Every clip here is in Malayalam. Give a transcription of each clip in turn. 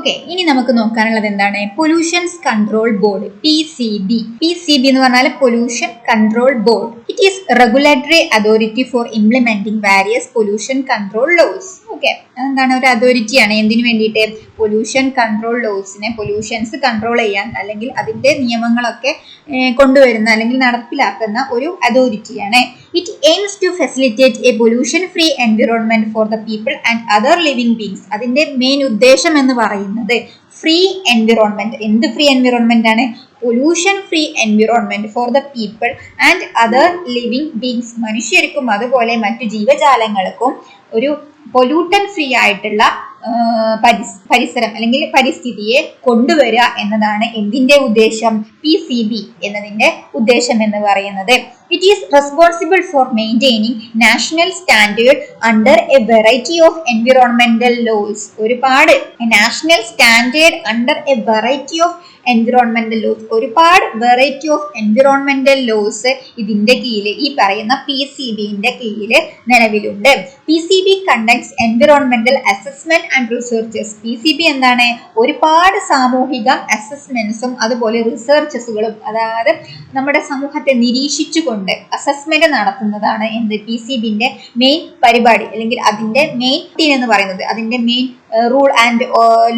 ഓക്കെ, ഇനി നമുക്ക് നോക്കാനുള്ളത് എന്താണ്? Pollutions control board, PCB. PCB എന്ന് പറഞ്ഞാൽ pollution control board. It is regulatory authority for implementing various pollution control laws. Okay, എന്താണ്? ഒരു അതോറിറ്റിയാണ്. എന്തിനു വേണ്ടിയിട്ട്? പൊല്യൂഷൻ കൺട്രോൾ ലോസിനെ, പൊല്യൂഷൻസ് കൺട്രോൾ ചെയ്യാൻ അല്ലെങ്കിൽ അതിന്റെ നിയമങ്ങളൊക്കെ കൊണ്ടുവരുന്ന അല്ലെങ്കിൽ നടപ്പിലാക്കുന്ന ഒരു അതോറിറ്റിയാണ്. It aims to facilitate a pollution free environment for the people and other living beings. അതിന്റെ മെയിൻ ഉദ്ദേശം എന്ന് പറയുന്നത് ഫ്രീ എൻവിറോൺമെന്റ്. എന്ത് ഫ്രീ എൻവിറോൺമെന്റ് ആണ്? Pollution free environment for the people and other living beings. മനുഷ്യർക്കും അതുപോലെ മറ്റു ജീവജാലങ്ങൾക്കും ഒരു പൊല്യൂട്ടൻ ഫ്രീ ആയിട്ടുള്ള പരിസരം അല്ലെങ്കിൽ പരിസ്ഥിതിയെ കൊണ്ടുവരിക എന്നതാണ് എന്തിന്റെ ഉദ്ദേശം? PCB എന്നതിന്റെ ഉദ്ദേശം എന്ന് പറയുന്നത്. It is responsible for maintaining national standard under a variety of environmental laws. ഒരുപാട് national standard under a variety of environmental laws, ഒരുപാട് വെറൈറ്റി ഓഫ് എൻവിറോൺമെന്റൽ ലോസ് ഇതിന്റെ കീഴിൽ, ഈ പറയുന്ന PCBന്റെ കീഴിൽ നിലവിലുണ്ട്. PCB conducts environmental assessment and researches. PCB എന്താണ്? ഒരുപാട് സാമൂഹിക അസസ്മെന്റ്സും അതുപോലെ റിസർച്ചസുകളും, അതായത് നമ്മുടെ സമൂഹത്തെ നിരീക്ഷിച്ചുകൊണ്ട് അസസ്മെന്റ് നടത്തുന്നതാണ് എന്ത്? PCBന്റെ മെയിൻ പരിപാടി അല്ലെങ്കിൽ അതിന്റെ മെയിൻ എന്ന് പറയുന്നത്, അതിന്റെ മെയിൻ റൂൾ ആൻഡ്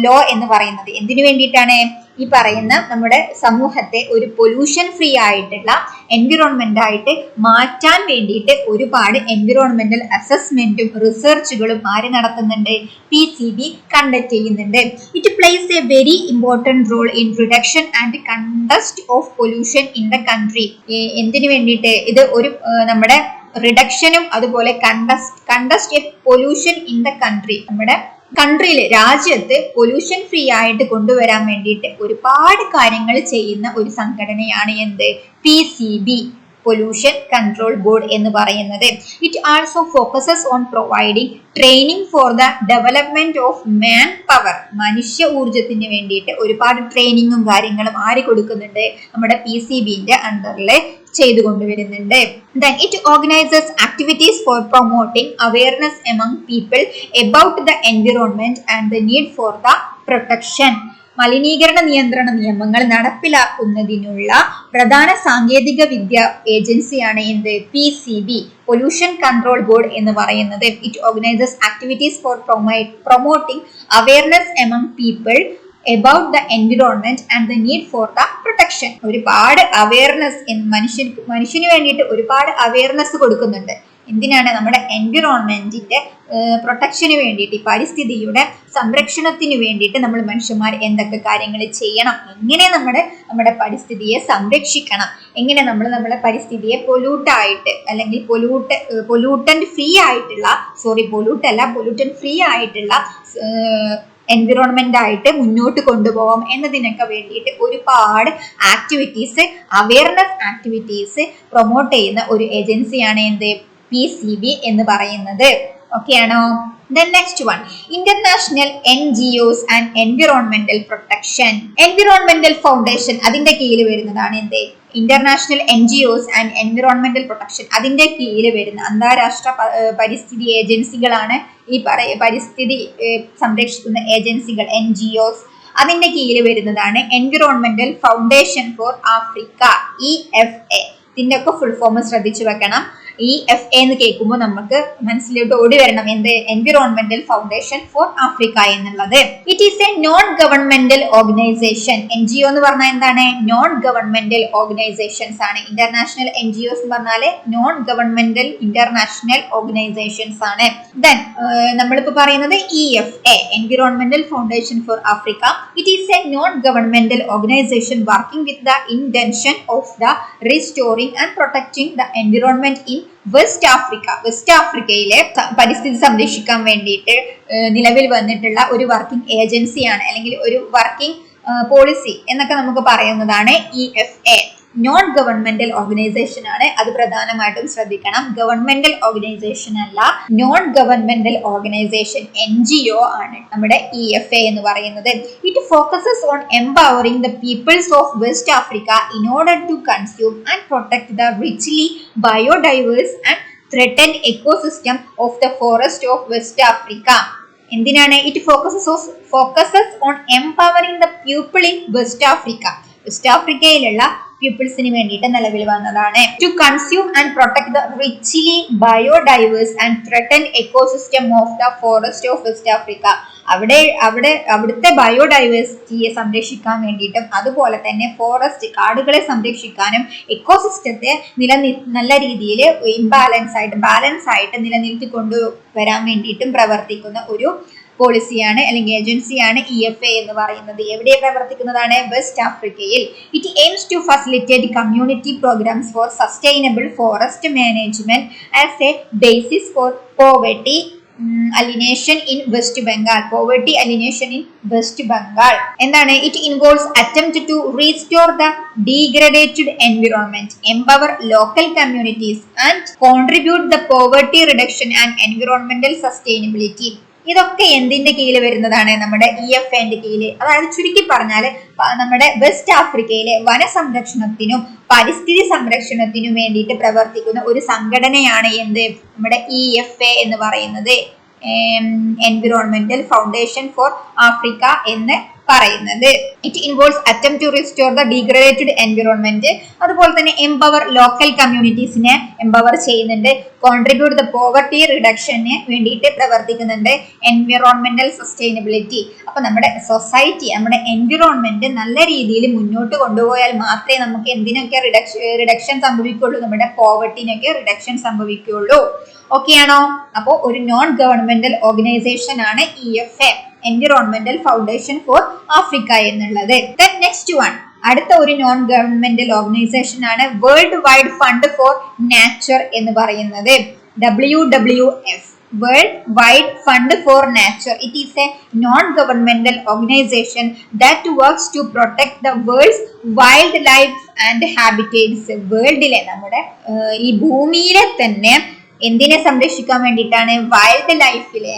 ലോ എന്ന് പറയുന്നത് എന്തിനു വേണ്ടിയിട്ടാണ്? ഈ പറയുന്ന നമ്മുടെ സമൂഹത്തെ ഒരു പൊല്യൂഷൻ ഫ്രീ ആയിട്ടുള്ള എൻവിറോൺമെന്റ് ആയിട്ട് മാറ്റാൻ വേണ്ടിയിട്ട് ഒരുപാട് എൻവിറോൺമെന്റൽ അസസ്മെന്റും റിസർച്ചുകളും ആര് നടത്തുന്നുണ്ട്? PCB കണ്ടക്ട് ചെയ്യുന്നുണ്ട്. It plays a very important role in reduction and contest of pollution in the country. എന്തിനു വേണ്ടിയിട്ട്? ഇത് ഒരു നമ്മുടെ റിഡക്ഷനും അതുപോലെ contest pollution in the country, നമ്മുടെ കൺട്രിയില്, രാജ്യത്ത് പൊല്യൂഷൻ ഫ്രീ ആയിട്ട് കൊണ്ടുവരാൻ വേണ്ടിയിട്ട് ഒരുപാട് കാര്യങ്ങൾ ചെയ്യുന്ന ഒരു സംഘടനയാണ് എന്ത്? PCB, പൊല്യൂഷൻ കൺട്രോൾ ബോർഡ് എന്ന് പറയുന്നത്. It also focuses on providing training for the development of man power. മനുഷ്യ ഊർജത്തിന് വേണ്ടിയിട്ട് ഒരുപാട് ട്രെയിനിങ്ങും കാര്യങ്ങളും ആര് കൊടുക്കുന്നുണ്ട്? നമ്മുടെ PCBന്റെ അണ്ടറിൽ ചെയ്തു കൊണ്ടുവരുന്നുണ്ട്. Then it organizes activities for promoting awareness among people about the environment and the need for the protection. മലിനീകരണ നിയന്ത്രണ നിയമങ്ങൾ നടപ്പിലാക്കുന്നതിനുള്ള പ്രധാന സാങ്കേതിക വിദ്യ ഏജൻസിയാണ് എന്ത്? PCB, പൊല്യൂഷൻ കൺട്രോൾ ബോർഡ് എന്ന് പറയുന്നത്. It organises activities four promoting awareness among people about the environment and the need for the protection. ഒരുപാട് അവയർനെസ് മനുഷ്യന് വേണ്ടിയിട്ട് ഒരുപാട് അവയർനെസ് കൊടുക്കുന്നുണ്ട്. എന്തിനാണ്? നമ്മുടെ എൻവിറോൺമെന്റിന്റെ പ്രൊട്ടക്ഷന് വേണ്ടിയിട്ട്, പരിസ്ഥിതിയുടെ സംരക്ഷണത്തിന് വേണ്ടിയിട്ട് നമ്മൾ മനുഷ്യന്മാർ എന്തൊക്കെ കാര്യങ്ങൾ ചെയ്യണം, എങ്ങനെ നമ്മുടെ പരിസ്ഥിതിയെ സംരക്ഷിക്കണം, എങ്ങനെ നമ്മുടെ പരിസ്ഥിതിയെ പൊല്യൂട്ടായിട്ട് അല്ലെങ്കിൽ പൊല്യൂട്ടന്റ് ഫ്രീ ആയിട്ടുള്ള പൊല്യൂട്ടൻ ഫ്രീ ആയിട്ടുള്ള എൻവിറോൺമെന്റ് ആയിട്ട് മുന്നോട്ട് കൊണ്ടുപോകാം എന്നതിനൊക്കെ വേണ്ടിയിട്ട് ഒരുപാട് ആക്ടിവിറ്റീസ്, അവയർനെസ് ആക്ടിവിറ്റീസ് പ്രൊമോട്ട് ചെയ്യുന്ന ഒരു ഏജൻസിയാണ് എന്ത്? PCB എന്ന് പറയുന്നത്. ഓക്കെ ആണോ? Then next one, international NGOs and environmental protection. Environmental Foundation അതിന്റെ കീഴിൽ വരുന്നതാണ് എന്ത്? International NGOs and environmental protection. അതിന്റെ കീഴിൽ വരുന്ന അന്താരാഷ്ട്ര പരിസ്ഥിതി ഏജൻസികളാണ് ഈ പരിസ്ഥിതി സംരക്ഷിക്കുന്ന ഏജൻസികൾ, NGOs. അതിന്റെ കീഴിൽ വരുന്നതാണ് environmental foundation for Africa, EFA. ഇതിന്റെ ഒക്കെ ഫുൾ ഫോം ശ്രദ്ധിച്ചു വെക്കണം. EFA എന്ന് കേൾക്കുമ്പോൾ നമുക്ക് മനസ്സിലോട്ട് ഓടി വരണം എന്ത്? എൻവിറോൺമെന്റൽ ഫൗണ്ടേഷൻ ഫോർ ആഫ്രിക്ക എന്നുള്ളത്. It is a non governmental organization. NGO എന്ന് പറഞ്ഞാൽ എന്താണ്? നോൺ ഗവൺമെന്റൽ ഓർഗനൈസേഷൻസ് ആണ്. ഇന്റർനാഷണൽ NGOs എന്ന് പറഞ്ഞാല് നോൺ ഗവൺമെന്റൽ ഇന്റർനാഷണൽ ഓർഗനൈസേഷൻസ് ആണ്. ദെൻ നമ്മളിപ്പോ പറയുന്നത് EFA, environmental foundation for Africa. It is a non governmental organisation working with the intention of the restoring and protecting the environment in West Africa. West ആഫ്രിക്കയിലെ പരിസ്ഥിതി സംരക്ഷിക്കാൻ വേണ്ടിയിട്ട് നിലവിൽ വന്നിട്ടുള്ള ഒരു വർക്കിംഗ് ഏജൻസിയാണ്, അല്ലെങ്കിൽ ഒരു വർക്കിംഗ് പോളിസി എന്നൊക്കെ നമുക്ക് പറയുന്നതാണ് EFA. നോൺ ഗവൺമെന്റൽ ഓർഗനൈസേഷൻ ആണ്. അത് പ്രധാനമായിട്ടും ശ്രദ്ധിക്കണം. ഗവൺമെന്റൽ ഓർഗനൈസേഷൻ അല്ല, നോൺ ഗവൺമെന്റൽ ഓർഗനൈസേഷൻ NGO ആണ് നമ്മുടെ EFA എന്ന് പറയുന്നത്. It focuses on empowering the peoples of West Africa in order to consume and protect the richly biodiverse and threatened ecosystem of the forest of West Africa. എന്തിനാണ്? It focuses on empowering the people in West Africa. West ആഫ്രിക്കയിലുള്ള പീപ്പിൾസിന് വേണ്ടിയിട്ട് നിലവിൽ വന്നതാണ്. To consume and protect the richly biodiverse and threatened ecosystem of the forest of West Africa. അവിടുത്തെ ബയോഡൈവേഴ്സിറ്റിയെ സംരക്ഷിക്കാൻ വേണ്ടിയിട്ടും അതുപോലെ തന്നെ ഫോറസ്റ്റ് കാടുകളെ സംരക്ഷിക്കാനും എക്കോസിസ്റ്റത്തെ നല്ല രീതിയിൽ ബാലൻസ് ആയിട്ട് നിലനിർത്തി കൊണ്ടുവരാൻ വേണ്ടിയിട്ടും പ്രവർത്തിക്കുന്ന ഒരു പോളിസിയാണ് അല്ലെങ്കിൽ ഏജൻസിയാണ് EFA എന്ന് പറയുന്നത്. എവിടെ പ്രവർത്തിക്കുന്നതാണ്? വെസ്റ്റ് ആഫ്രിക്കയിൽ. It aims to facilitate community programmes for sustainable forest management as a basis for poverty alienation in West Bengal. Poverty alienation in West Bengal. എന്താണ്? It involves attempt to restore the degraded environment, empower local communities and contribute the poverty reduction and environmental sustainability. ഇതൊക്കെ എന്തിന്റെ കീഴിൽ വരുന്നതാണ്? നമ്മുടെ EFAന്റെ കീഴിൽ. അതായത് ചുരുക്കി പറഞ്ഞാൽ നമ്മുടെ വെസ്റ്റ് ആഫ്രിക്കയിലെ വനസംരക്ഷണത്തിനും പരിസ്ഥിതി സംരക്ഷണത്തിനും വേണ്ടിയിട്ട് പ്രവർത്തിക്കുന്ന ഒരു സംഘടനയാണ് എന്ത്? നമ്മുടെ EFA എന്ന് പറയുന്നത്. എൻവിറോൺമെന്റൽ ഫൗണ്ടേഷൻ ഫോർ ആഫ്രിക്ക എന്ന് പറയുന്നത്. It involves attempt to restore the degraded environment. അതുപോലെ തന്നെ എംപവർ ലോക്കൽ കമ്മ്യൂണിറ്റീസിനെ എംപവർ ചെയ്യുന്നുണ്ട്. കോൺട്രിബ്യൂട്ട് ദ പോവർട്ടി റിഡക്ഷന് വേണ്ടിയിട്ട് പ്രവർത്തിക്കുന്നുണ്ട്. Environmental sustainability. അപ്പൊ നമ്മുടെ സൊസൈറ്റി, നമ്മുടെ എൻവിറോൺമെന്റ് നല്ല രീതിയിൽ മുന്നോട്ട് കൊണ്ടുപോയാൽ മാത്രമേ നമുക്ക് എന്തിനൊക്കെ റിഡക്ഷൻ സംഭവിക്കുള്ളൂ? നമ്മുടെ പോവർട്ടിനൊക്കെ റിഡക്ഷൻ സംഭവിക്കുള്ളൂ. ഓക്കെ ആണോ? അപ്പോൾ ഒരു നോൺ ഗവൺമെന്റൽ ഓർഗനൈസേഷൻ ആണ് EFA, environmental foundation for Africa എന്നുള്ളത്. നെക്സ്റ്റ് വൺ, അടുത്ത ഒരു നോൺ ഗവൺമെന്റൽ ഓർഗനൈസേഷൻ ആണ് world wide fund for nature എന്ന് പറയുന്നത്. WWF, world wide fund for nature. It is a non governmental organization that works to protect the world's wildlife and habitats. വേൾഡിലെ നമ്മുടെ ഈ ഭൂമിയിലെ തന്നെ എന്തിനെ സംരക്ഷിക്കാൻ വേണ്ടിയിട്ടാണ്? വൈൽഡ് ലൈഫിലെ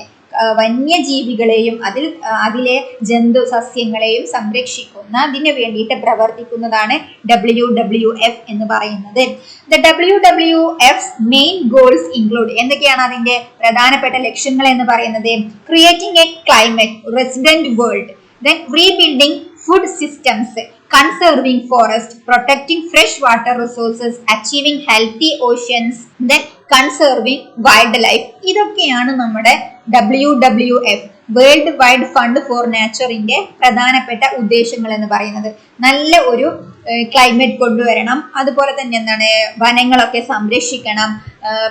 വന്യജീവികളെയും അതിലെ ജന്തു സസ്യങ്ങളെയും സംരക്ഷിക്കുന്നതിന് വേണ്ടിയിട്ട് പ്രവർത്തിക്കുന്നതാണ് WWF എന്ന് പറയുന്നത്. The WWF main goals include, എന്തൊക്കെയാണ് അതിന്റെ പ്രധാനപ്പെട്ട ലക്ഷ്യങ്ങൾ എന്ന് പറയുന്നത്? Creating A climate resident world, then rebuilding food systems, conserving forest, protecting fresh water resources, achieving healthy oceans, then conserving wildlife. ഇതൊക്കെയാണ് നമ്മുടെ WWF world wide fund for നാച്ചറിന്റെ പ്രധാനപ്പെട്ട ഉദ്ദേശങ്ങൾ എന്ന് പറയുന്നത്. നല്ല ഒരു ക്ലൈമറ്റ് കൊണ്ടുവരണം, അതുപോലെ തന്നെ എന്താണ്, വനങ്ങളൊക്കെ സംരക്ഷിക്കണം,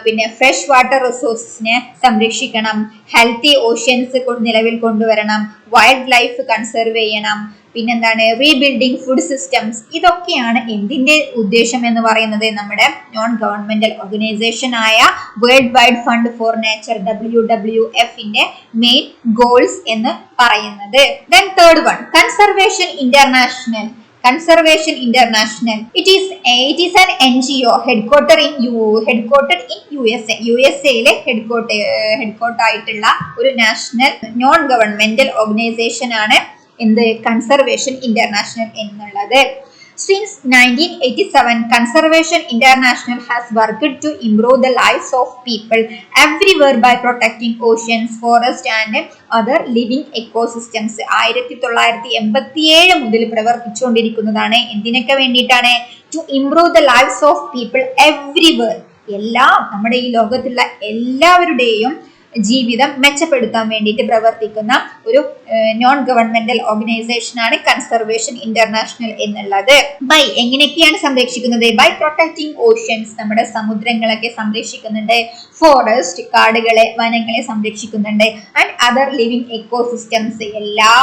പിന്നെ ഫ്രഷ് വാട്ടർ റിസോഴ്സിനെ സംരക്ഷിക്കണം, ഹെൽത്തി ഓഷ്യൻസ് നിലവിൽ കൊണ്ടുവരണം, വൈൽഡ് ലൈഫ് കൺസർവ് ചെയ്യണം, പിന്നെന്താണ്, റീബിൽഡിംഗ് ഫുഡ് സിസ്റ്റംസ്. ഇതൊക്കെയാണ് എന്തിന്റെ ഉദ്ദേശം എന്ന് പറയുന്നത്? നമ്മുടെ നോൺ ഗവൺമെന്റൽ ഓർഗനൈസേഷൻ ആയ world wide fund for nature WWFന്റെ മെയിൻ ഗോൾസ് എന്ന് പറയുന്നത്. Then third one, Conservation International. It is an NGO headquartered in USA. USAയിലെ ഹെഡ്ക്വാർട്ടർ ആയിട്ടുള്ള ഒരു നാഷണൽ നോൺ ഗവൺമെന്റൽ ഓർഗനൈസേഷൻ ആണ് എന്ത്? കൺസർവേഷൻ ഇന്റർനാഷണൽ എന്നുള്ളത്. Since 1987, Conservation International has worked to improve the lives of people everywhere by protecting oceans, forests and other living ecosystems. 1987 മുതൽ പ്രവർത്തിച്ചുകൊണ്ടിരിക്കുന്നതാണ്. എന്തിനൊക്കെ വേണ്ടിയിട്ടാണ്? To improve the lives of people everywhere. നമ്മുടെ ഈ ലോകത്തുള്ള എല്ലാവരുടെയും ജീവിതം മെച്ചപ്പെടുത്താൻ വേണ്ടിയിട്ട് പ്രവർത്തിക്കുന്ന ഒരു നോൺ ഗവൺമെന്റൽ ഓർഗനൈസേഷൻ ആണ് കൺസർവേഷൻ ഇന്റർനാഷണൽ എന്നുള്ളത്. എങ്ങനെയൊക്കെയാണ് സംരക്ഷിക്കുന്നത്? ബൈ പ്രൊട്ടക്ടിങ് ഓഷ്യൻസ്, നമ്മുടെ സമുദ്രങ്ങളൊക്കെ സംരക്ഷിക്കുന്നുണ്ട്. ഫോറസ്റ്റ്, കാടുകളെ, വനങ്ങളെ സംരക്ഷിക്കുന്നുണ്ട്. ആൻഡ് അതർ ലിവിങ് എക്കോസിസ്റ്റംസ്, എല്ലാ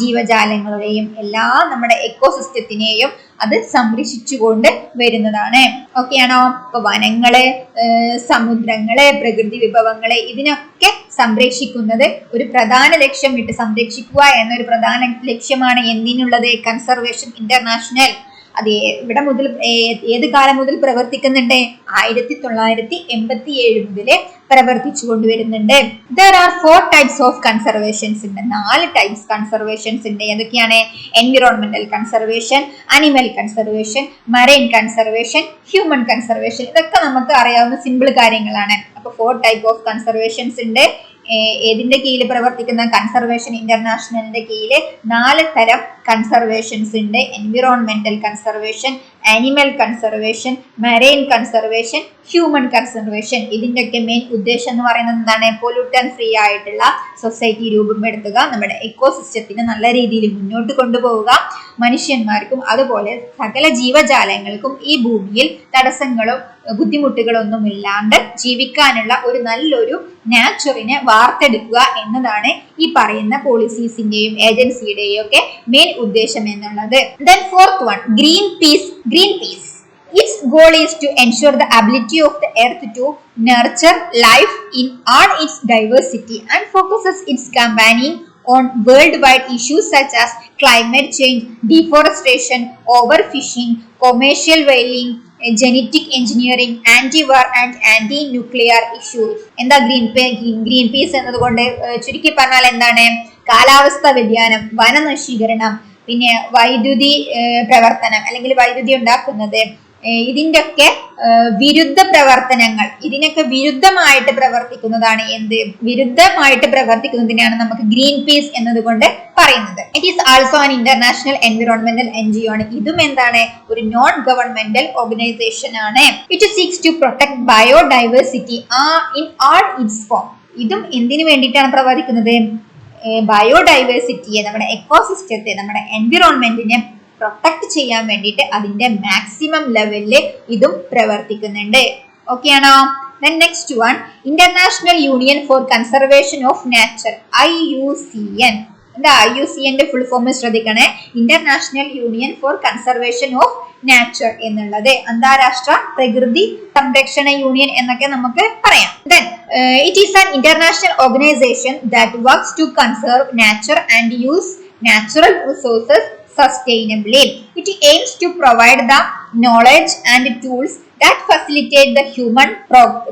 ജീവജാലങ്ങളെയും എല്ലാ നമ്മുടെ എക്കോസിസ്റ്റത്തിനെയും അത് സംരക്ഷിച്ചുകൊണ്ട് വരുന്നതാണ്. ഓക്കെ ആണോ? ഇപ്പൊ വനങ്ങളെ, സമുദ്രങ്ങളെ, പ്രകൃതി വിഭവങ്ങളെ, ഇതിനൊക്കെ സംരക്ഷിക്കുന്നത് ഒരു പ്രധാന ലക്ഷ്യം ഇട്ട് സംരക്ഷിക്കുക എന്നൊരു പ്രധാന ലക്ഷ്യമാണ് എന്തിനുള്ളത്? Conservation international. അത് ഇവിടെ മുതൽ ഏത് കാലം മുതൽ പ്രവർത്തിക്കുന്നുണ്ട്? 1987 മുതൽ പ്രവർത്തിച്ചു കൊണ്ടുവരുന്നുണ്ട്. There are 4 types of conservations ഉണ്ട്. 4 types conservations ഉണ്ട്. ഏതൊക്കെയാണ്? Environmental conservation, animal conservation, marine conservation, human conservation. ഇതൊക്കെ നമുക്ക് അറിയാവുന്ന സിമ്പിൾ കാര്യങ്ങളാണ്. അപ്പൊ 4 type of conservations ഉണ്ട്. ഏതിന്റെ കീഴിൽ പ്രവർത്തിക്കുന്ന കൺസർവേഷൻ ഇന്റർനാഷണലിന്റെ കീഴിൽ 4 തരം കൺസർവേഷൻസ് ഉണ്ട്. Environmental conservation, animal conservation, marine conservation, human conservation. ഇതിന്റെയൊക്കെ മെയിൻ ഉദ്ദേശം എന്ന് പറയുന്നത് എന്താണ്? പൊല്യൂട്ടൻ ഫ്രീ ആയിട്ടുള്ള സൊസൈറ്റി രൂപപ്പെടുത്തുക, നമ്മുടെ എക്കോസിസ്റ്റത്തിനെ നല്ല രീതിയിൽ മുന്നോട്ട് കൊണ്ടുപോവുക, മനുഷ്യന്മാർക്കും അതുപോലെ സകല ജീവജാലങ്ങൾക്കും ഈ ഭൂമിയിൽ തടസ്സങ്ങളും ബുദ്ധിമുട്ടുകളൊന്നും ഇല്ലാണ്ട് ജീവിക്കാനുള്ള ഒരു നല്ലൊരു നാച്ചുറിനെ വാർത്തെടുക്കുക എന്നതാണ് ഈ പറയുന്ന പോളിസീസിന്റെയും ഏജൻസിയുടെയും ഒക്കെ മെയിൻ ഉദ്ദേശം എന്നുള്ളത്. Then fourth one, Greenpeace. Its goal is to ensure the ability of the earth to nurture life in all its diversity and focuses its campaigning on worldwide issues such as climate change, deforestation, overfishing, commercial whaling, genetic engineering, anti-war and anti-nuclear issues. എന്താ ഗ്രീൻ പീസ് എന്നതുകൊണ്ട് ചുരുക്കി പറഞ്ഞാൽ എന്താണ്? കാലാവസ്ഥാ വ്യതിയാനം, വനനശീകരണം, പിന്നെ വൈദ്യുതി പ്രവർത്തനം അല്ലെങ്കിൽ വൈദ്യുതി ഉണ്ടാക്കുന്നത്, ഇതിന്റെയൊക്കെ വിരുദ്ധ പ്രവർത്തനങ്ങൾ, ഇതിനൊക്കെ വിരുദ്ധമായിട്ട് പ്രവർത്തിക്കുന്നതാണ് വിരുദ്ധമായിട്ട് പ്രവർത്തിക്കുന്നതിനാണ് നമുക്ക് ഗ്രീൻ പീസ് എന്നതുകൊണ്ട് പറയുന്നത്. It is also an international environmental NGO ആണ്. ഇതും എന്താണ്? ഒരു നോൺ ഗവൺമെന്റൽ ഓർഗനൈസേഷൻ ആണ്. It seeks to protect biodiversity in all its form. ഇതും എന്തിനു വേണ്ടിയിട്ടാണ് പ്രവർത്തിക്കുന്നത്? ബയോഡൈവേഴ്സിറ്റിയെ, നമ്മുടെ എക്കോസിസ്റ്റത്തെ, നമ്മുടെ എൻവിറോൺമെന്റിനെ പ്രൊട്ടക്ട് ചെയ്യാൻ വേണ്ടിയിട്ട് അതിന്റെ മാക്സിമം ലെവലില് ഇതും പ്രവർത്തിക്കുന്നുണ്ട്. ഓക്കെ ആണോ? Then next one, International Union for Conservation of Nature, IUCN. എന്താ IUCN ന്റെ ഫുൾ ഫോം ശ്രദ്ധിക്കണേ. International Union for Conservation of Nature എന്നുള്ളത് അന്താരാഷ്ട്ര പ്രകൃതി സംരക്ഷണ യൂണിയൻ എന്നൊക്കെ നമുക്ക് പറയാം. Then it is an international organization that works to conserve nature and use natural resources sustainably. It aims to provide the knowledge and tools that facilitate the human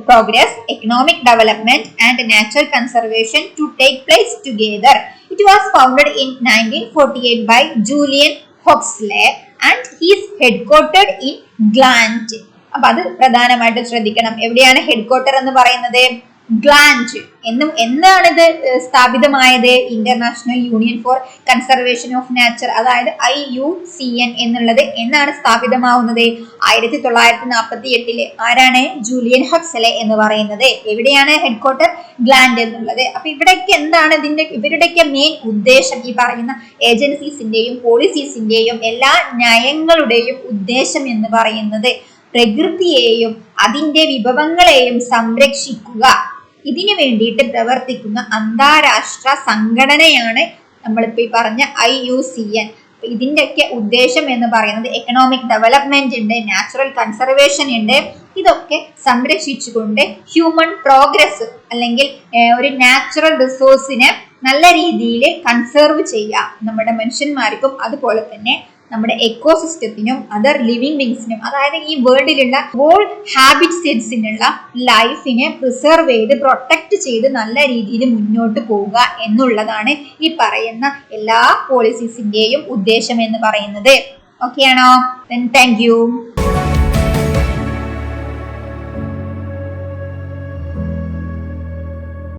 progress, economic development and nature conservation to take place together. It was founded in 1948 by Julian Huxley and he is headquartered in Gland. അപ്പൊ അത് പ്രധാനമായിട്ട് ശ്രദ്ധിക്കണം. എവിടെയാണ് ഹെഡ്ക്വാർട്ടർ എന്ന് പറയുന്നത്? ഗ്ലാൻഡ് എന്നാണ് ഇത് സ്ഥാപിതമായത്? International Union for Conservation of Nature, അതായത് IUCN എന്നുള്ളത് എന്നാണ് സ്ഥാപിതമാവുന്നത്? 1948. ആരാണ്? ജൂലിയൻ ഹക്സലെ എന്ന് പറയുന്നത്. എവിടെയാണ് ഹെഡ്ക്വാർട്ടർ? ഗ്ലാൻഡ് എന്നുള്ളത്. അപ്പൊ ഇവിടേക്ക് എന്താണ് ഇവരുടെയൊക്കെ മെയിൻ ഉദ്ദേശം? ഈ പറയുന്ന ഏജൻസീസിന്റെയും പോളിസീസിന്റെയും എല്ലാ നയങ്ങളുടെയും ഉദ്ദേശം എന്ന് പറയുന്നത് പ്രകൃതിയെയും അതിന്റെ വിഭവങ്ങളെയും സംരക്ഷിക്കുക. ഇതിനു വേണ്ടിയിട്ട് പ്രവർത്തിക്കുന്ന അന്താരാഷ്ട്ര സംഘടനയാണ് നമ്മളിപ്പോ ഈ പറഞ്ഞ IUCN. ഇതിന്റെയൊക്കെ ഉദ്ദേശം എന്ന് പറയുന്നത് എക്കണോമിക് ഡെവലപ്മെന്റ് ഉണ്ട്, നാച്ചുറൽ കൺസർവേഷൻ ഉണ്ട്. ഇതൊക്കെ സംരക്ഷിച്ചുകൊണ്ട് ഹ്യൂമൻ പ്രോഗ്രസ് അല്ലെങ്കിൽ ഒരു നാച്ചുറൽ റിസോഴ്സിനെ നല്ല രീതിയിൽ കൺസർവ് ചെയ്യുക. നമ്മുടെ മനുഷ്യന്മാർക്കും അതുപോലെ തന്നെ നമ്മുടെ എക്കോസിസ്റ്റത്തിനും അതർ ലിവിങ് ബീങ്സിനും, അതായത് ഈ വേൾഡിലുള്ള ഓൾ ഹാബിറ്റേറ്റ്സിനുള്ള ലൈഫിനെ പ്രിസർവ് ചെയ്ത് പ്രൊട്ടക്ട് ചെയ്ത് നല്ല രീതിയിൽ മുന്നോട്ട് പോവുക എന്നുള്ളതാണ് ഈ പറയുന്ന എല്ലാ പോളിസീസിന്റെയും ഉദ്ദേശം എന്ന് പറയുന്നത്. ഓക്കെ ആണോ? Thank you.